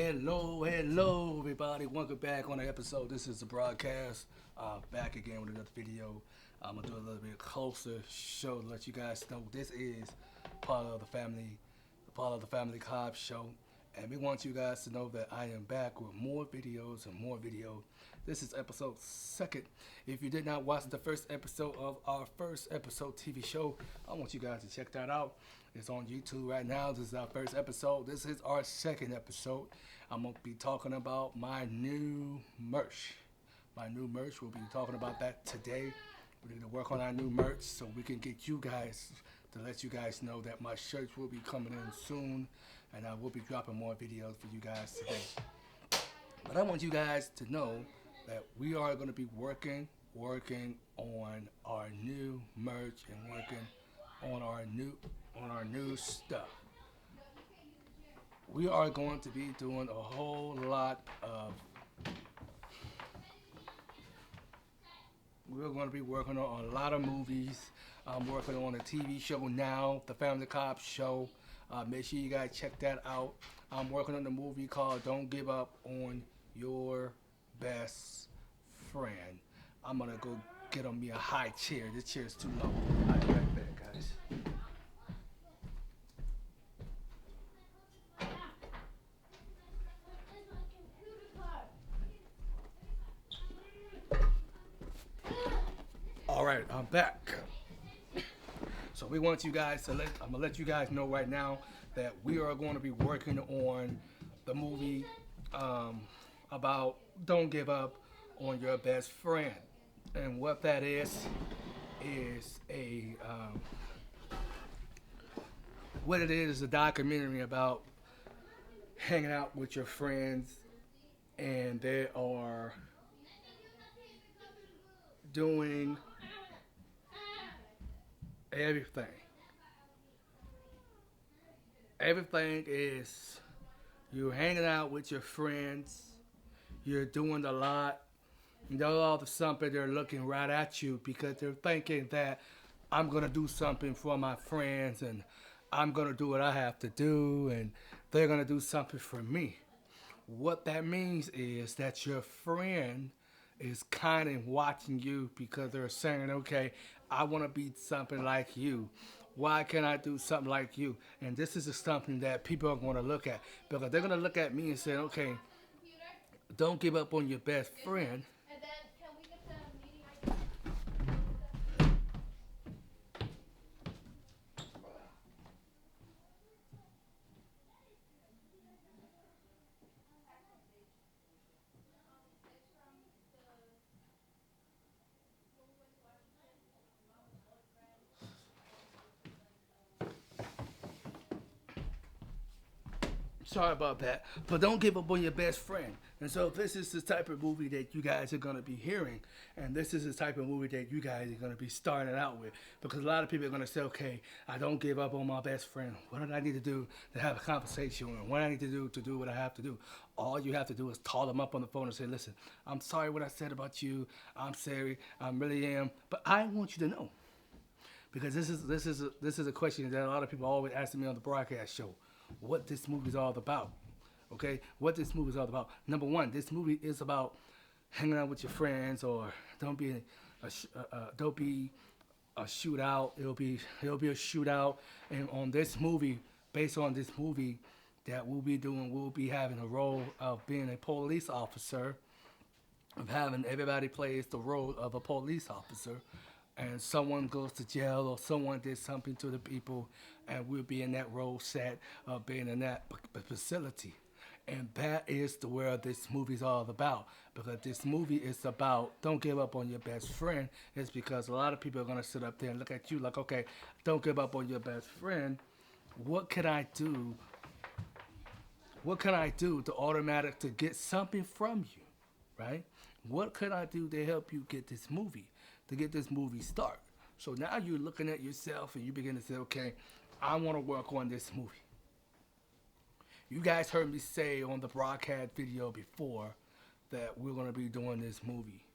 Hello, everybody. Welcome back on the episode. This is the broadcast. Back again with another video. I'm gonna do a little bit closer show to let you guys know this is part of the family Cobb show, and we want you guys to know that I am back with more videos and more videos. This is episode second. If you did not watch the first episode of our first episode TV show, I want you guys to check that out. It's on YouTube right now. This is our first episode. This is our second episode. I'm going to be talking about my new merch. We'll be talking about that today. We're going to work on our new merch so we can get you guys, to let you guys know that my shirts will be coming in soon. And I will be dropping more videos for you guys today. But I want you guys to know that we are going to be working on our new merch and working on our new stuff. We are going to be doing a whole lot of. We're going to be working on a lot of movies. I'm working on a TV show now, the Family Cobb Show. Make sure you guys check that out. I'm working on a movie called Don't Give Up on Your Best Friend. I'm going to go get on me a high chair. This chair is too low. I'll be right back, guys. All right, I'm back. So we want you guys to I'm gonna let you guys know right now that we are going to be working on the movie about Don't Give Up on Your Best Friend, and what that is a what it is a documentary about hanging out with your friends, and they are doing everything. Everything is you're hanging out with your friends, you're doing a lot, and then all of a sudden they're looking right at you because they're thinking that I'm gonna do something for my friends and I'm gonna do what I have to do and they're gonna do something for me. What that means is that your friend is kind of watching you because they're saying, okay, I want to be something like you. Why can't I do something like you? And this is something that people are going to look at because they're going to look at me and say, okay, don't give up on your best friend. Sorry about that. But don't give up on your best friend. And so this is the type of movie that you guys are going to be hearing. And this is the type of movie that you guys are going to be starting out with. Because a lot of people are going to say, okay, I don't give up on my best friend. What do I need to do to have a conversation with him? What do I need to do what I have to do? All you have to do is call them up on the phone and say, listen, I'm sorry what I said about you. I'm sorry. I really am. But I want you to know. Because this is a question that a lot of people always ask me on the broadcast show. What this movie is all about. Okay, what this movie is all about. Number one, this movie is about hanging out with your friends, or don't be a shootout. It'll be a shootout, and on this movie, based on this movie that we'll be having a role of being a police officer, of having everybody plays the role of a police officer, and someone goes to jail or someone did something to the people, and we'll be in that role set of being in that facility. And that is where this movie's all about. Because this movie is about don't give up on your best friend. It's because a lot of people are going to sit up there and look at you like, okay, don't give up on your best friend. What can I do? What can I do to get something from you, right? What can I do to help you get this movie, to get this movie started? So now you're looking at yourself and you begin to say, okay, I want to work on this movie. You guys heard me say on the broadcast video before that we're going to be doing this movie.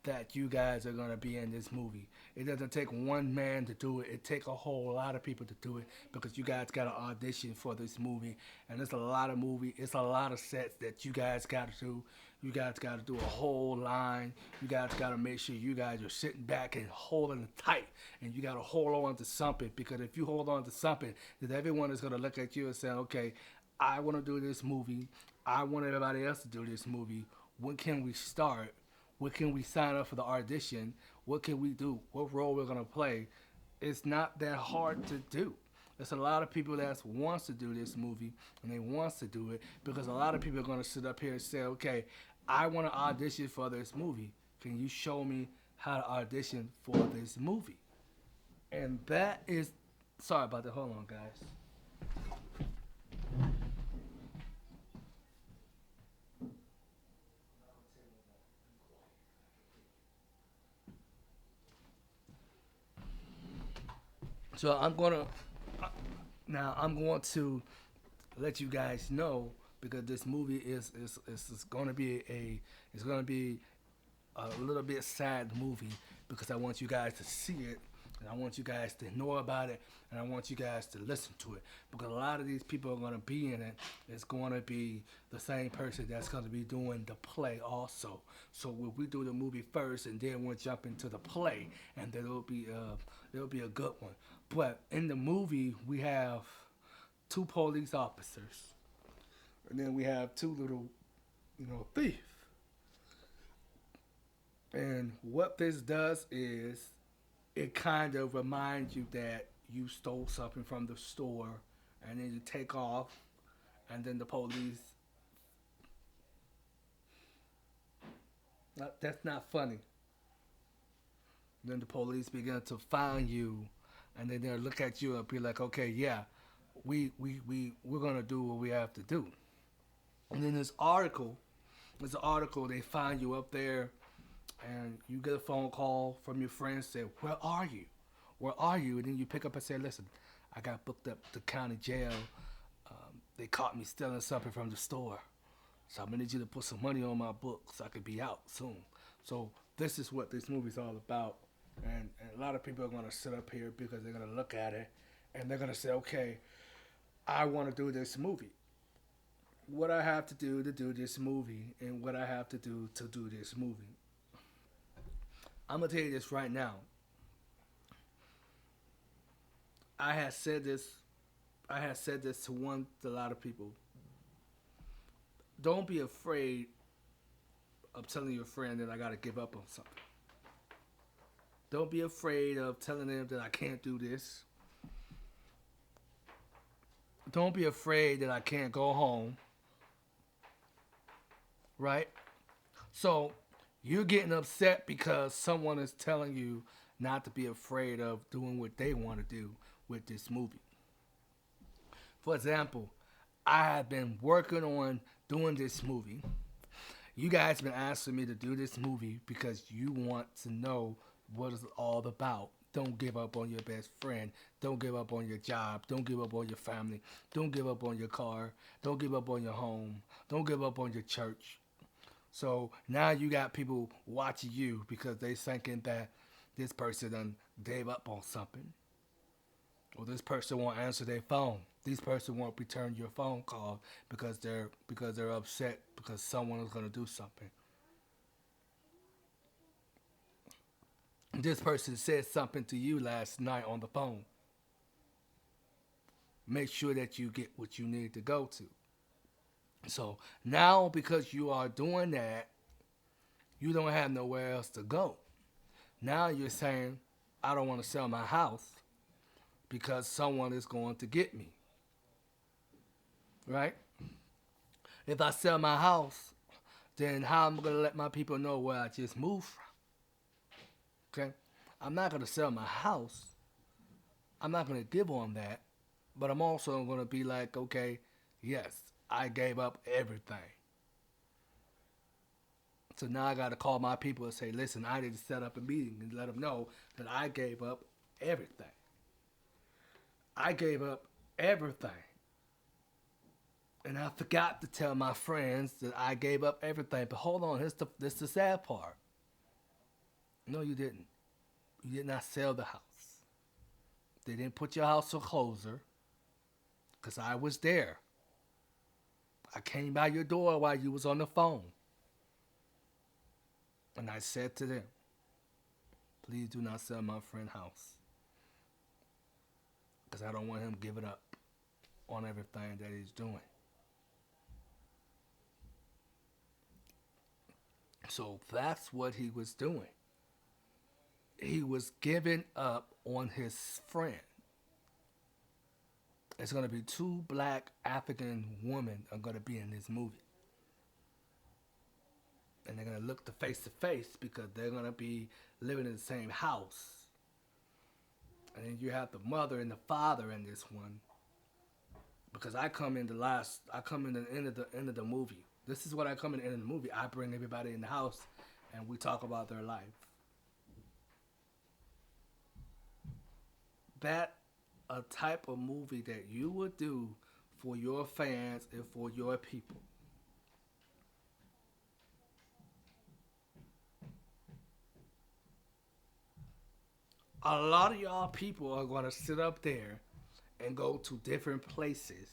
that you guys are gonna be in this movie. It doesn't take one man to do it. It takes a whole lot of people to do it because you guys got to audition for this movie, and it's a lot of movie. It's a lot of sets that you guys got to do. You guys got to do a whole line. You guys got to make sure you guys are sitting back and holding it tight, and you got to hold on to something because if you hold on to something, then everyone is gonna look at you and say, okay, I want to do this movie. I want everybody else to do this movie. When can we start? What can we sign up for the audition? What can we do? What role we're gonna play? It's not that hard to do. There's a lot of people that wants to do this movie and they wants to do it because a lot of people are gonna sit up here and say, okay, I want to audition for this movie. Can you show me how to audition for this movie? And that is, sorry about that. Hold on, guys. So I'm going to let you guys know because this movie is going to be a little bit sad movie because I want you guys to see it and I want you guys to know about it and I want you guys to listen to it because a lot of these people are going to be in it. It's going to be the same person that's going to be doing the play also. So we do the movie first and then we'll jump into the play and then it'll be a good one. But in the movie we have two police officers and then we have two little, thieves. And what this does is it kind of reminds you that you stole something from the store and then you take off and then the police, that's not funny. Then the police begin to find you and then they'll look at you and be like, okay, yeah, we're going to do what we have to do. And then there's an article, they find you up there and you get a phone call from your friend say, where are you? Where are you? And then you pick up and say, listen, I got booked up to county jail. They caught me stealing something from the store. So I'm going to need you to put some money on my book so I could be out soon. So this is what this movie's all about. And a lot of people are going to sit up here because they're going to look at it and they're going to say, okay, I want to do this movie. What I have to do this movie and what I have to do this movie. I'm going to tell you this right now. I had said this to a lot of people. Don't be afraid of telling your friend that I got to give up on something. Don't be afraid of telling them that I can't do this. Don't be afraid that I can't go home. Right? So, you're getting upset because someone is telling you not to be afraid of doing what they want to do with this movie. For example, I have been working on doing this movie. You guys have been asking me to do this movie because you want to know what it's all about. Don't give up on your best friend. Don't give up on your job. Don't give up on your family. Don't give up on your car. Don't give up on your home. Don't give up on your church. So now you got people watching you because they thinking that this person done gave up on something. Or this person won't answer their phone. This person won't return your phone call because they're upset because someone is gonna do something. This person said something to you last night on the phone. Make sure that you get what you need to go to. So now because you are doing that, you don't have nowhere else to go. Now you're saying, I don't want to sell my house because someone is going to get me. Right? If I sell my house, then how am I going to let my people know where I just moved from? Okay? I'm not going to sell my house. I'm not going to give on that. But I'm also going to be like, okay, yes, I gave up everything. So now I got to call my people and say, listen, I need to set up a meeting and let them know that I gave up everything. I gave up everything. And I forgot to tell my friends that I gave up everything. But hold on, this is the sad part. No, you didn't. You did not sell the house. They didn't put your house foreclosure because I was there. I came by your door while you was on the phone. And I said to them, please do not sell my friend's house. Because I don't want him giving up on everything that he's doing. So that's what he was doing. He was giving up on his friend. It's going to be two black African women are going to be in this movie. And they're going to look face to face because they're going to be living in the same house. And then you have the mother and the father in this one. Because I come in the end of the movie. This is what I come in the end of the movie. I bring everybody in the house and we talk about their life. That a type of movie that you would do for your fans and for your people. A lot of y'all people are going to sit up there and go to different places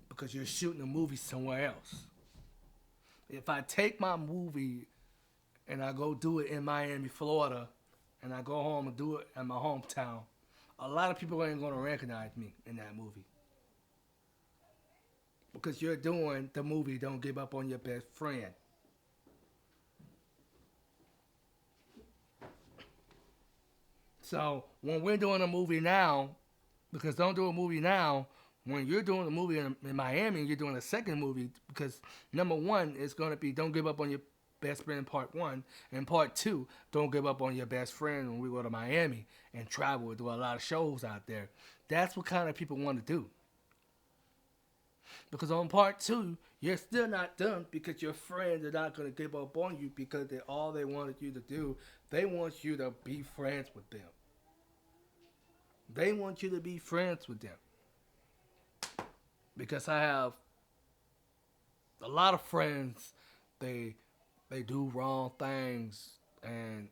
because you're shooting a movie somewhere else. If I take my movie and I go do it in Miami, Florida, and I go home and do it in my hometown, a lot of people ain't going to recognize me in that movie. Because you're doing the movie Don't Give Up on Your Best Friend. So when we're doing a movie now, because don't do a movie now, when you're doing a movie in Miami, you're doing a second movie because number one is going to be Don't Give Up on Your Best Friend Part 1, and Part 2, Don't Give Up on Your Best Friend when we go to Miami and travel and do a lot of shows out there. That's what kind of people want to do. Because on Part 2, you're still not done because your friends are not going to give up on you because all they wanted you to do, they want you to be friends with them. They want you to be friends with them. Because I have a lot of friends, they do wrong things, and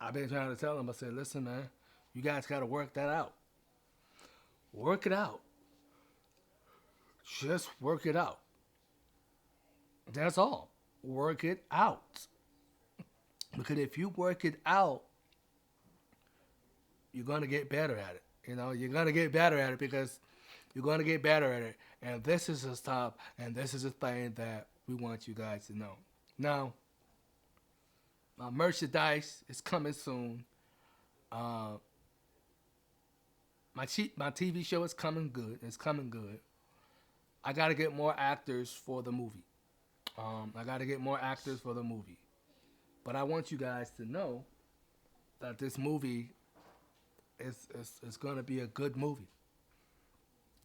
I've been trying to tell them, I said, listen, man, you guys got to work that out. Work it out. Just work it out. That's all. Work it out. Because if you work it out, you're going to get better at it. You know, you're going to get better at it because you're going to get better at it. And this is the stuff, and this is the thing that we want you guys to know. Now, my merchandise is coming soon. My TV show is coming good. It's coming good. I got to get more actors for the movie. But I want you guys to know that this movie is going to be a good movie.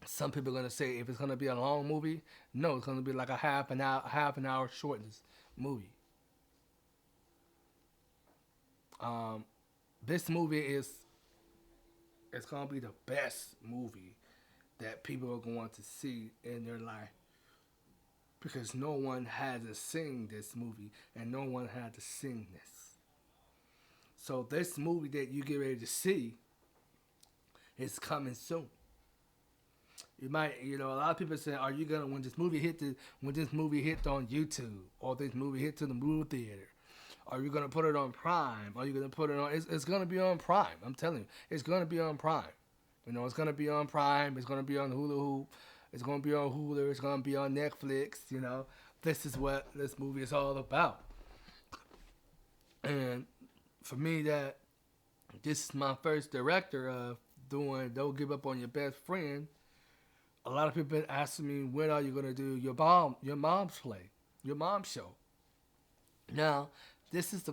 Some people are going to say if it's going to be a long movie, no, it's going to be like a half an hour shortness movie. This movie it's going to be the best movie that people are going to see in their life. Because no one had to sing this movie and no one had to sing this. So this movie that you get ready to see is coming soon. You might, a lot of people say, "Are you gonna when this movie hit on YouTube or this movie hit to the movie theater? Are you gonna put it on Prime? Are you gonna put it on? It's gonna be on Prime. I'm telling you, it's gonna be on Prime. It's gonna be on Prime. It's gonna be on Hulu. It's gonna be on Hulu. It's gonna be on Netflix. This is what this movie is all about. And for me, that this is my first director of doing Don't Give Up on Your Best Friend. A lot of people been asking me, when are you going to do your mom's play, your mom's show? Now, this is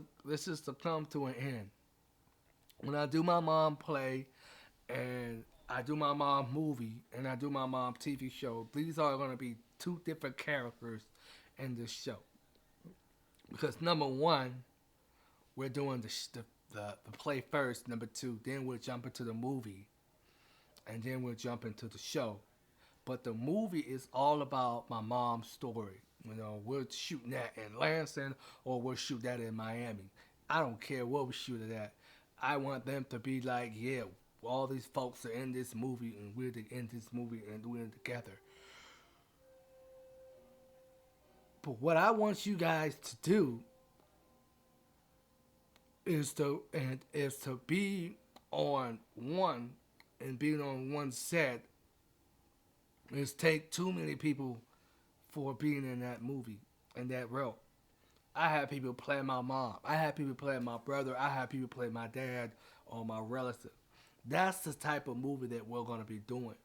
to come to an end. When I do my mom play, and I do my mom movie, and I do my mom TV show, these are going to be two different characters in this show. Because number one, we're doing the play first. Number two, then we'll jump into the movie, and then we'll jump into the show. But the movie is all about my mom's story. We're shooting that in Lansing or we'll shoot that in Miami. I don't care what we shoot it at. I want them to be like, yeah, all these folks are in this movie and we're in this movie and we're together. But what I want you guys to do is to be on one and being on one set is take too many people for being in that movie and that role. I had people play my mom. I had people play my brother. I had people play my dad or my relative. That's the type of movie that we're gonna be doing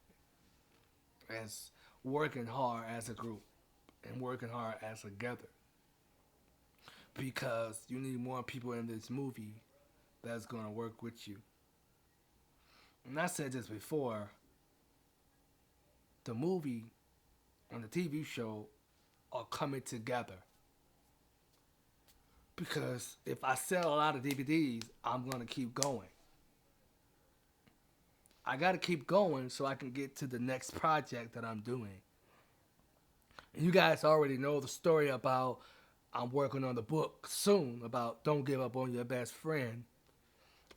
as working hard as a group and working hard as together. Because you need more people in this movie that's gonna work with you. And I said this before, the movie and the TV show are coming together. Because if I sell a lot of DVDs, I'm gonna keep going. I gotta keep going so I can get to the next project that I'm doing. And you guys already know the story about I'm working on the book soon about don't give up on your best friend.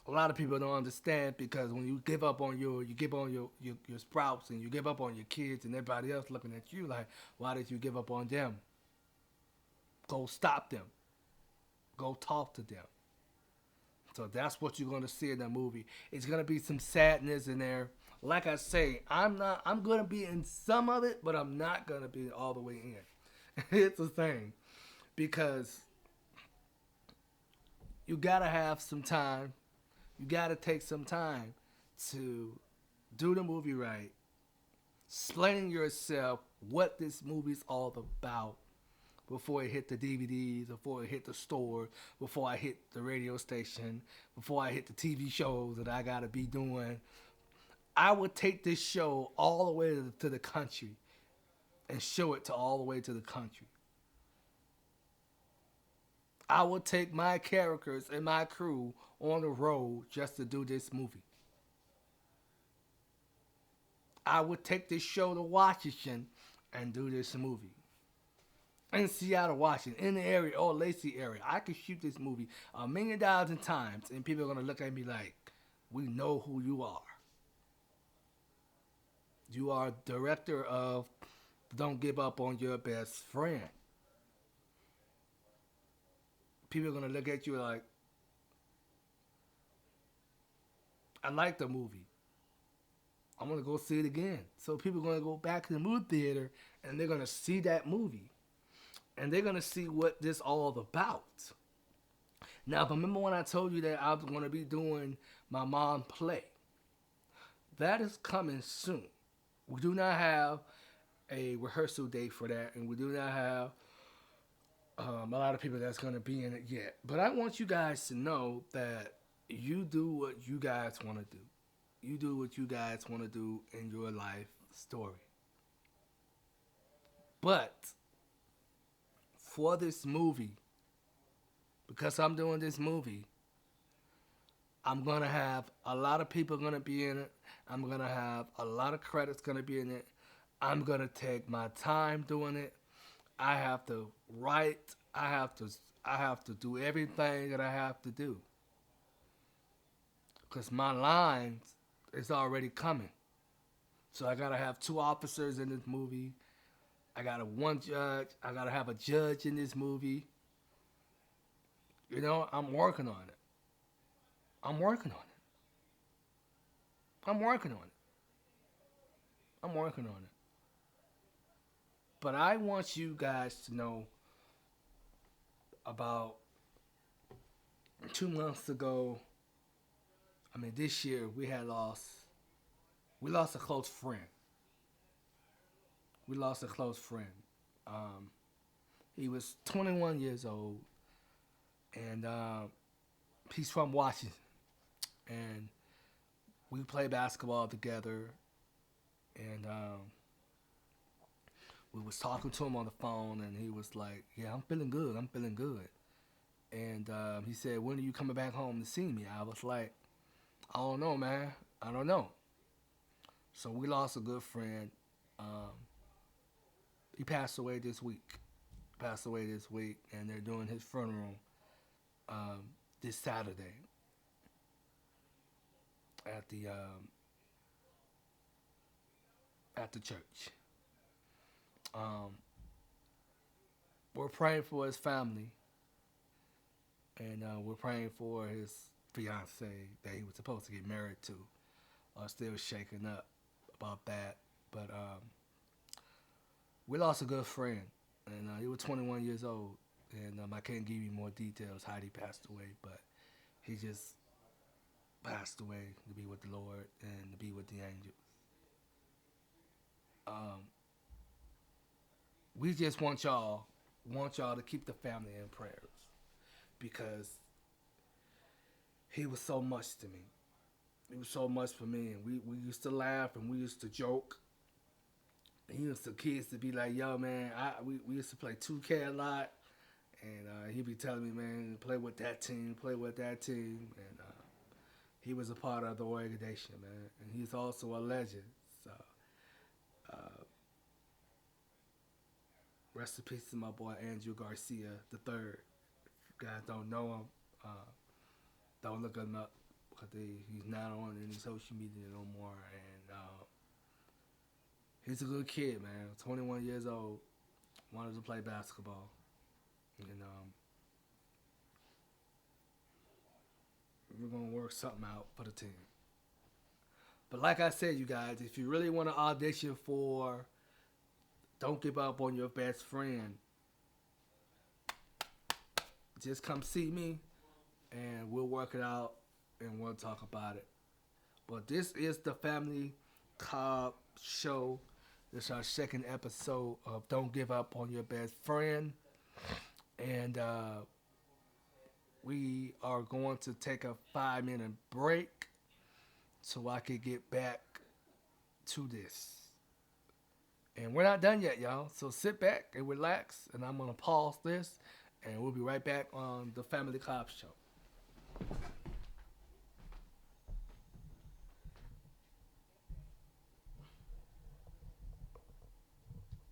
A lot of people don't understand because when you give up on you give on your sprouts and you give up on your kids and everybody else looking at you like, why did you give up on them? Go stop them. Go talk to them. So that's what you're gonna see in that movie. It's gonna be some sadness in there. Like I say, I'm gonna be in some of it, but I'm not gonna be all the way in. It's a thing. Because you gotta have some time. You gotta take some time to do the movie right. Explaining yourself what this movie's all about before it hit the DVDs, before it hit the store, before I hit the radio station, before I hit the TV shows that I gotta be doing. I would take this show all the way to the country and show it to all the way to the country. I would take my characters and my crew on the road just to do this movie. I would take this show to Washington and do this movie. In Seattle, Washington, in the area, or Lacey area, I could shoot this movie 1,000,000 times and people are going to look at me like, we know who you are. You are director of Don't Give Up on Your Best Friend. People are going to look at you like, I like the movie. I'm going to go see it again. So people are going to go back to the movie theater and they're going to see that movie. And they're going to see what this all about. Now, remember when I told you that I was going to be doing my mom play? That is coming soon. We do not have a rehearsal date for that, and we do not have a lot of people that's going to be in it yet. But I want you guys to know that you do what you guys want to do. You do what you guys want to do in your life story. But for this movie, because I'm doing this movie, I'm going to have a lot of people going to be in it. I'm going to have a lot of credits going to be in it. I'm going to take my time doing it. I have to write. I have to do everything that I have to do. Because my lines is already coming. So I got to have 2 officers in this movie. I got one judge. I got to have a judge in this movie. You know, I'm working on it. I'm working on it. I'm working on it. I'm working on it. But I want you guys to know about 2 months ago, this year we lost a close friend. We lost a close friend. He was 21 years old, and he's from Washington. And we play basketball together, and we was talking to him on the phone, and he was like, yeah, I'm feeling good. And he said, when are you coming back home to see me? I was like, I don't know, man. I don't know. So we lost a good friend. He passed away this week. And they're doing his funeral this Saturday at the church. Um, we're praying for his family, and we're praying for his fiance that he was supposed to get married to. Still shaking up about that, but we lost a good friend, and he was 21 years old, and I can't give you more details how he passed away, but he just passed away to be with the Lord and to be with the angels. Um, we just want y'all to keep the family in prayers because he was so much to me. He was so much for me, and we used to laugh and we used to joke. He used to kids to be like, "Yo, man, we used to play 2K a lot," and he'd be telling me, "Man, play with that team, play with that team," and he was a part of the organization, man, and he's also a legend. So, uh, rest in peace to my boy Andrew Garcia the third. If you guys don't know him, don't look him up because he's not on any social media no more. And he's a good kid, man. 21 years old, wanted to play basketball, and we're gonna work something out for the team. But like I said, you guys, if you really want to audition for "Don't Give Up on Your Best Friend," just come see me, and we'll work it out, and we'll talk about it. But this is the Family Cobb Show. This is our second episode of "Don't Give Up on Your Best Friend," and we are going to take a 5 minute break so I can get back to this. And we're not done yet, y'all. So sit back and relax, and I'm gonna pause this, and we'll be right back on the Family Cobb Show.